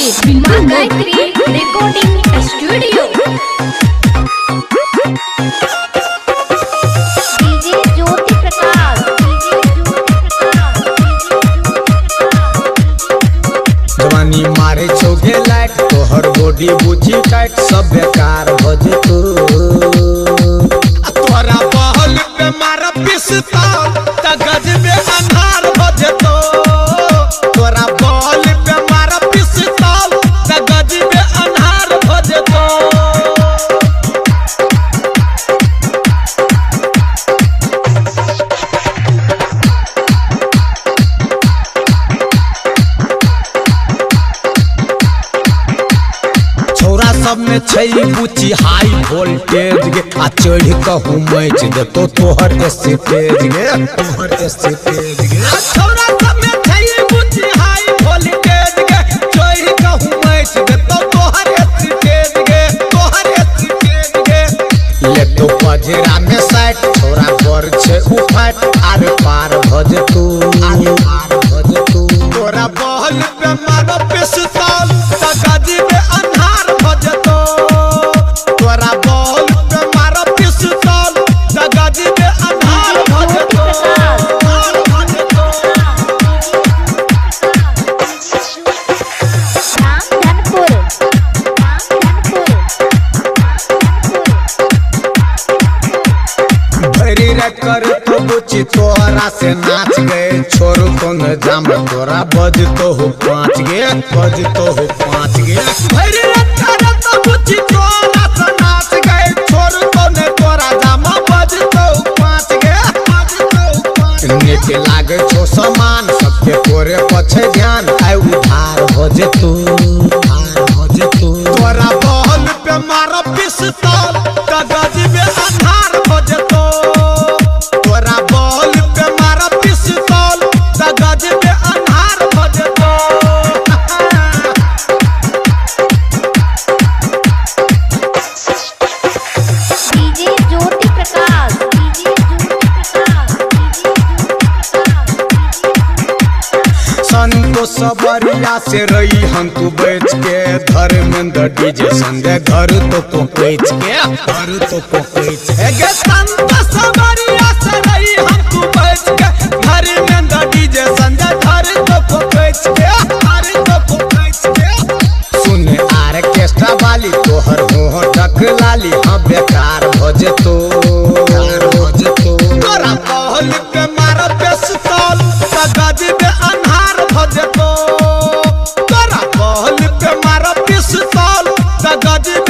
presented by Gayatri Recording Studio. DJ Jyoti Prakash, जवानी मारे चौके लाइट तोहर बॉडी बुझी टाइट सब बेकार भजे तू तोरा बहल पे मारा पिस्तौल त गजबे अन्हार भजे तो तोरा बहल पे मारा पिस्तौल त गजबे अन्हार भजे तो छोरा सब में छई बुची हाई वोल्टेज गे आ चढ़ कहूं मैच दे तो तोहर स्टेज गे तोहर स्टेज गे छोरा सब में छई बुची हाई वोल्टेज गे चढ़ कहूं मैच दे तो तोहर स्टेज गे तोहर स्टेज गे ले तो पजरा में साइड छोरा पर छे उफाट आर पार भज तू आर पार भज तू तोरा बहल पे मारो पिस्तौल त गजबे अन्हार भज तो तोरा बहल पे मारो पिस्तौल त गजबे अन्हार भज तो भरी रे कर तो बुची तोरा से नाच गए छोरू तो न जाम तोरा बज तो हो पाँच गे बज तो हो पाँच गे भरी रे कर तो बुची तोरा से नाच गए छोरू तो न तोरा जाम बज तो हो पाँच गे बज तो हो पाँच नेट लागे छो समान सबके तोरे पछे ध्यान आय उधार भजे तू उधार भजे तू तोरा बहल पे मारो पिस्तौल त गजबे अन्हार भजे तो तोरा बहल पे मारो पिस्तौल त गजबे अन्हार भजे तो DJ Jyoti Prakash, संतो सबरिया से रही हम तू बेच के धर्मेंद्र डीजे संगे घर तो पोकेच के घर तो पोकेच गे संतो सबरिया से रही हम तू बेच के धर्मेंद्र डीजे संगे घर तो पोकेच के घर तो पोकेच के सुने आर्केस्ट्रा वाली तोहर हो ढक लाली हम बेकार भजे तो भजे तो तोरा बहल पे मारो पिस्तौल त गजबे अन्हार भजे तो तोरा बहल पे मारो पिस्तौल त गजबे